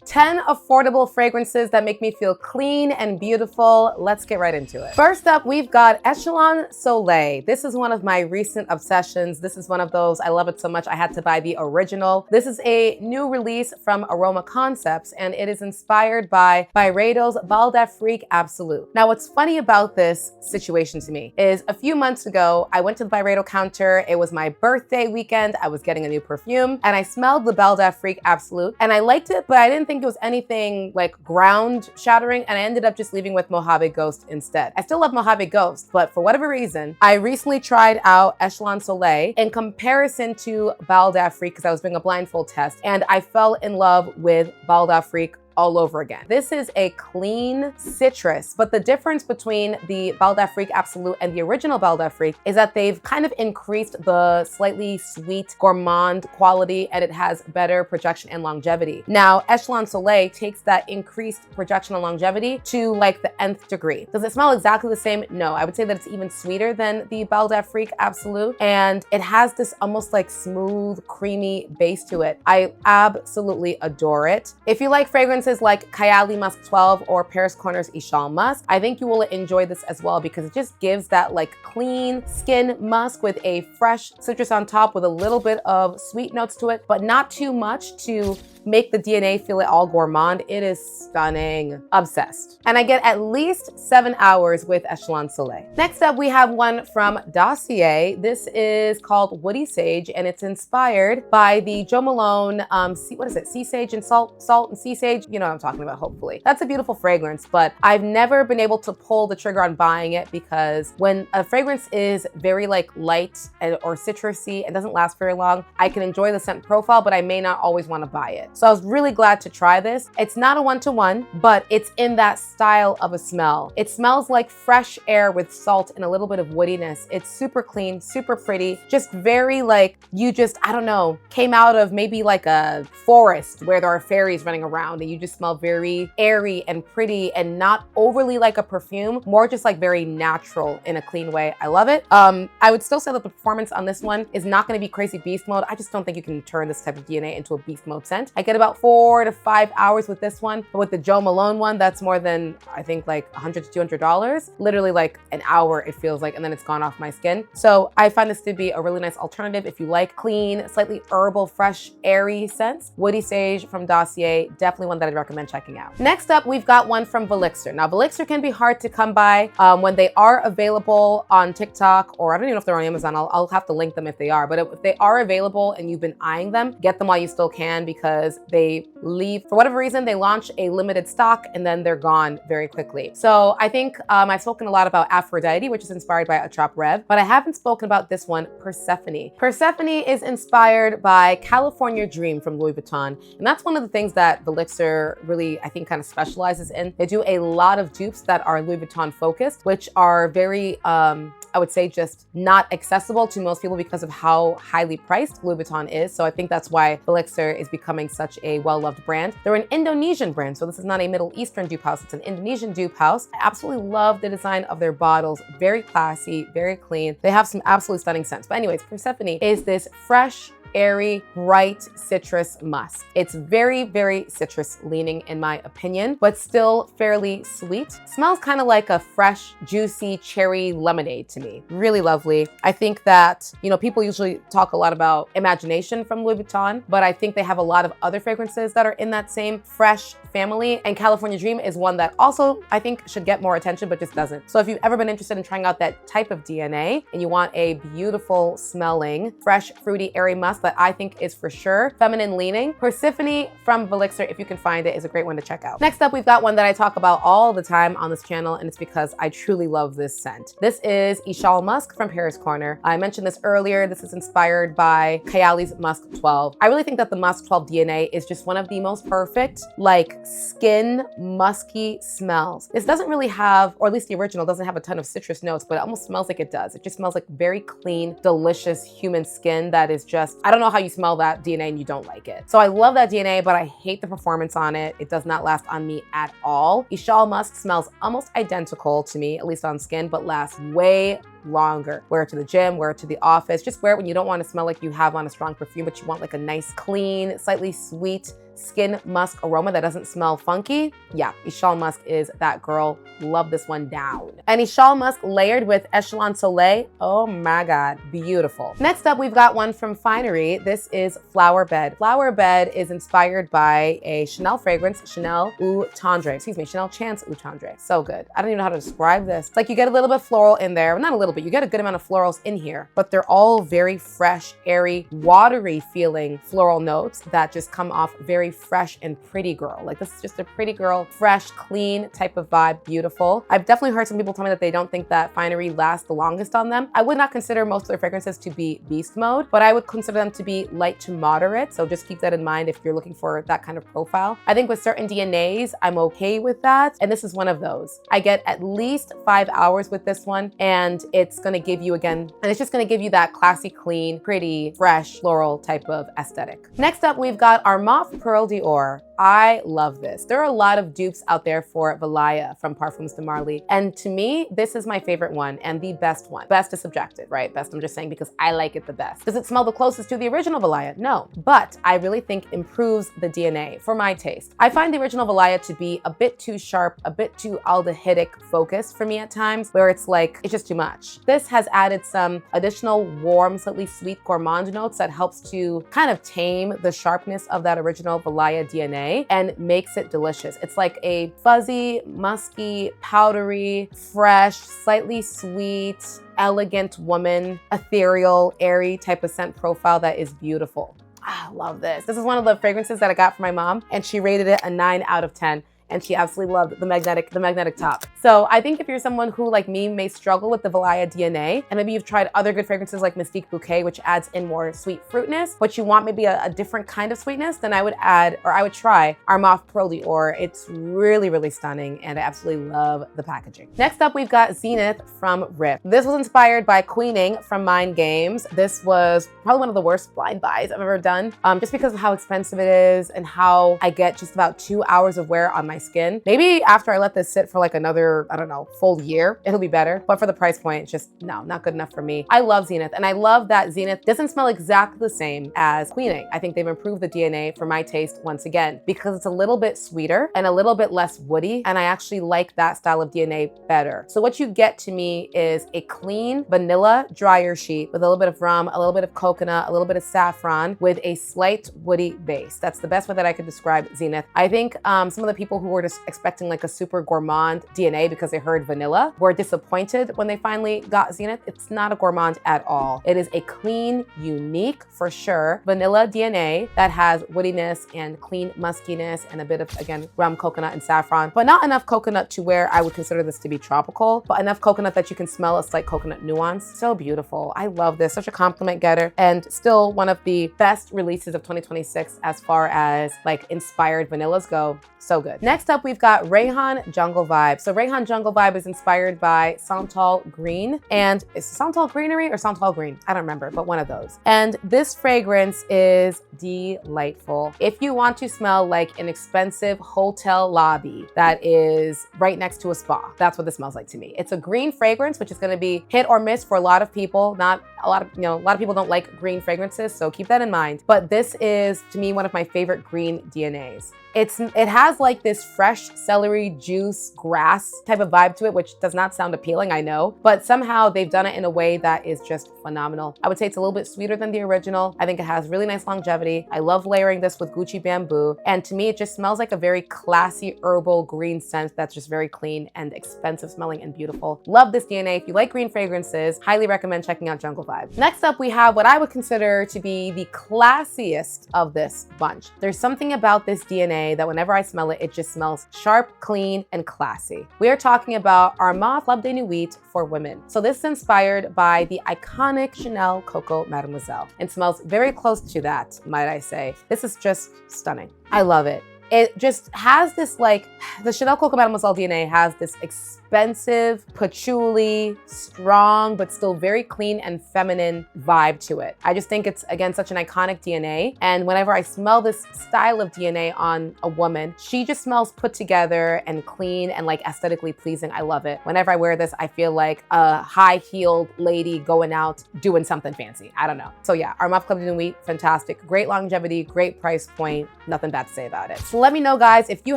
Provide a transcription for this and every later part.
10 affordable fragrances that make me feel clean and beautiful. Let's get right into it. First up, we've got Echelon Soleil. This is one of my recent obsessions. This is one of those, I love it so much I had to buy the original. This is a new release from Aroma Concepts, and it is inspired by Byredo's Bal d'Afrique Absolute. Now, what's funny about this situation to me is a few months ago, I went to the Byredo counter. It was my birthday weekend. I was getting a new perfume, and I smelled the Bal d'Afrique Absolute, and I liked it, but I didn't think it was anything like ground shattering, and I ended up just leaving with Mojave Ghost instead. I still love Mojave Ghost, but for whatever reason, I recently tried out Echelon Soleil in comparison to Bal d'Afrique because I was doing a blindfold test, and I fell in love with Bal d'Afrique all over again. This is a clean citrus, but the difference between the Bal d'Afrique Absolute and the original Bal d'Afrique is that they've kind of increased the slightly sweet gourmand quality, and it has better projection and longevity. Now, Echelon Soleil takes that increased projection and longevity to like the nth degree. Does it smell exactly the same? No, I would say that it's even sweeter than the Bal d'Afrique Absolute, and it has this almost like smooth, creamy base to it. I absolutely adore it. If you like fragrances like Kayali Musk 12 or Paris Corner's Echelon Musk, I think you will enjoy this as well because it just gives that like clean skin musk with a fresh citrus on top with a little bit of sweet notes to it, but not too much to make the DNA feel it all gourmand. It is stunning. Obsessed. And I get at least 7 hours with Echelon Soleil. Next up, we have one from Dossier. This is called Woody Sage, and it's inspired by the Jo Malone, sea sage and salt and sea sage. You know what I'm talking about, hopefully. That's a beautiful fragrance, but I've never been able to pull the trigger on buying it because when a fragrance is very like light or citrusy and doesn't last very long, I can enjoy the scent profile, but I may not always want to buy it. So I was really glad to try this. It's not a one-to-one, but it's in that style of a smell. It smells like fresh air with salt and a little bit of woodiness. It's super clean, super pretty, just very like you just, I don't know, came out of maybe like a forest where there are fairies running around and you just smell very airy and pretty and not overly like a perfume, more just like very natural in a clean way. I love it. I would still say that the performance on this one is not going to be crazy beast mode. I just don't think you can turn this type of DNA into a beast mode scent. I get about 4 to 5 hours with this one, but with the Jo Malone one, that's more than I think like $100 to $200. Literally like an hour it feels like, and then it's gone off my skin. So I find this to be a really nice alternative if you like clean, slightly herbal, fresh, airy scents. Woody Sage from Dossier, definitely one that I'd recommend checking out. Next up, we've got one from Elixir. Now, Elixir can be hard to come by when they are available on TikTok, or I don't even know if they're on Amazon. I'll have to link them if they are, but if they are available and you've been eyeing them, get them while you still can because they leave, for whatever reason, they launch a limited stock and then they're gone very quickly. So I think I've spoken a lot about Aphrodite, which is inspired by Atrap Rev, but I haven't spoken about this one, Persephone. Persephone is inspired by California Dream from Louis Vuitton, and that's one of the things that Elixir really, I think, kind of specializes in. They do a lot of dupes that are Louis Vuitton focused, which are very, I would say, just not accessible to most people because of how highly priced Louis Vuitton is. So I think that's why Elixir is becoming such a well-loved brand. They're an Indonesian brand, so this is not a Middle Eastern dupe house, it's an Indonesian dupe house. I absolutely love the design of their bottles. Very classy, very clean. They have some absolutely stunning scents. But anyways, Persephone is this fresh, airy, bright citrus musk. It's very, very citrus leaning in my opinion, but still fairly sweet. Smells kind of like a fresh, juicy cherry lemonade to me. Really lovely. I think that, you know, people usually talk a lot about Imagination from Louis Vuitton, but I think they have a lot of other fragrances that are in that same fresh family, and California Dream is one that also I think should get more attention but just doesn't. So if you've ever been interested in trying out that type of DNA and you want a beautiful smelling, fresh, fruity, airy musk that I think is for sure feminine leaning, Persephone from Elixir, if you can find it, is a great one to check out. Next up, we've got one that I talk about all the time on this channel, and it's because I truly love this scent. This is Echelon Musk from Paris Corner. I mentioned this earlier. This is inspired by Kayali's Musk 12. I really think that the Musk 12 DNA is just one of the most perfect, like, skin musky smells. This doesn't really have, or at least the original doesn't have a ton of citrus notes, but it almost smells like it does. It just smells like very clean, delicious human skin that is just, I don't know how you smell that DNA and you don't like it. So I love that DNA, but I hate the performance on it. It does not last on me at all. Echelon Musk smells almost identical to me, at least on skin, but lasts way longer. Wear it to the gym, wear it to the office. Just wear it when you don't want to smell like you have on a strong perfume, but you want like a nice, clean, slightly sweet skin musk aroma that doesn't smell funky. Yeah, Echelon musk is that girl. Love this one down. And Echelon musk layered with Echelon Soleil. Oh my God, beautiful. Next up, we've got one from Finery. This is Flower Bed. Flower Bed is inspired by a Chanel fragrance, Chanel Eau Tendre. Excuse me, Chanel Chance Eau Tendre. So good. I don't even know how to describe this. It's like you get a little bit floral in there. Not a little bit, you get a good amount of florals in here, but they're all very fresh, airy, watery feeling floral notes that just come off very fresh and pretty girl. Like this is just a pretty girl, fresh, clean type of vibe, beautiful. I've definitely heard some people tell me that they don't think that Finery lasts the longest on them. I would not consider most of their fragrances to be beast mode, but I would consider them to be light to moderate. So just keep that in mind if you're looking for that kind of profile. I think with certain DNAs, I'm okay with that. And this is one of those. I get at least 5 hours with this one, and it's gonna give you again, and it's just gonna give you that classy, clean, pretty, fresh, floral type of aesthetic. Next up, we've got Armaf Perle d'Or. I love this. There are a lot of dupes out there for Valaya from Parfums de Marly. And to me, this is my favorite one and the best one. Best is subjective, right? Best, I'm just saying because I like it the best. Does it smell the closest to the original Valaya? No, but I really think improves the DNA for my taste. I find the original Valaya to be a bit too sharp, a bit too aldehydic focused for me at times, where it's like, it's just too much. This has added some additional warm, slightly sweet gourmand notes that helps to kind of tame the sharpness of that original Valaya DNA and makes it delicious. It's like a fuzzy, musky, powdery, fresh, slightly sweet, elegant woman, ethereal, airy type of scent profile that is beautiful. I love this. This is one of the fragrances that I got from my mom, and she rated it a 9 out of 10. And she absolutely loved the magnetic top. So I think if you're someone who, like me, may struggle with the Valaya DNA, and maybe you've tried other good fragrances like Mystique Bouquet, which adds in more sweet fruitness, but you want maybe a different kind of sweetness, then I would add, or I would try Armaf Perle d'Or. It's really, really stunning, and I absolutely love the packaging. Next up, we've got Zenith from Riiffs. This was inspired by Queening from Mind Games. This was probably one of the worst blind buys I've ever done, just because of how expensive it is and how I get just about 2 hours of wear on my skin. Maybe after I let this sit for like another, I don't know, full year, it'll be better. But for the price point, it's just, no, not good enough for me. I love Zenith, and I love that Zenith doesn't smell exactly the same as Queening. I think they've improved the DNA for my taste once again, because it's a little bit sweeter and a little bit less woody, and I actually like that style of DNA better. So what you get to me is a clean vanilla dryer sheet with a little bit of rum, a little bit of coconut, a little bit of saffron with a slight woody base. That's the best way that I could describe Zenith. I think some of the people who were just expecting like a super gourmand DNA because they heard vanilla were disappointed when they finally got Zenith. It's not a gourmand at all. It is a clean, unique, for sure, vanilla DNA that has woodiness and clean muskiness and a bit of, again, rum, coconut, and saffron, but not enough coconut to where I would consider this to be tropical, but enough coconut that you can smell a slight coconut nuance. So beautiful. I love this. Such a compliment getter, and still one of the best releases of 2026 as far as like inspired vanillas go. So good. Next up, we've got Rayhaan Jungle Vibe. So Rayhaan Jungle Vibe is inspired by Santal Green, and is Santal Greenery or Santal Green? I don't remember, but one of those. And this fragrance is delightful. If you want to smell like an expensive hotel lobby that is right next to a spa, that's what this smells like to me. It's a green fragrance, which is going to be hit or miss for a lot of people. Not a lot of, a lot of people don't like green fragrances, so keep that in mind. But this is, to me, one of my favorite green DNAs. It has like this fresh celery juice grass type of vibe to it, which does not sound appealing, I know, but somehow they've done it in a way that is just phenomenal. I would say it's a little bit sweeter than the original. I think it has really nice longevity. I love layering this with Gucci Bamboo, and to me, it just smells like a very classy herbal green scent that's just very clean and expensive smelling and beautiful. Love this DNA. If you like green fragrances, highly recommend checking out Jungle Vibe. Next up, we have what I would consider to be the classiest of this bunch. There's something about this DNA that whenever I smell it, it just smells sharp, clean, and classy. We are talking about Armaf Club de Nuit for women. So this is inspired by the iconic Chanel Coco Mademoiselle and smells very close to that, might I say. This is just stunning. I love it. It just has this like, the Chanel Coco Mademoiselle DNA has this expensive, patchouli, strong, but still very clean and feminine vibe to it. I just think it's, again, such an iconic DNA. And whenever I smell this style of DNA on a woman, she just smells put together and clean and like aesthetically pleasing. I love it. Whenever I wear this, I feel like a high-heeled lady going out doing something fancy. I don't know. So yeah, Armaf Club de Nuit, fantastic. Great longevity, great price point. Nothing bad to say about it. So let me know, guys, if you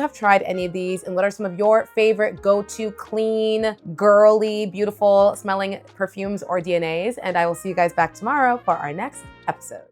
have tried any of these and what are some of your favorite go-to clean, girly, beautiful smelling perfumes or DNAs. And I will see you guys back tomorrow for our next episode.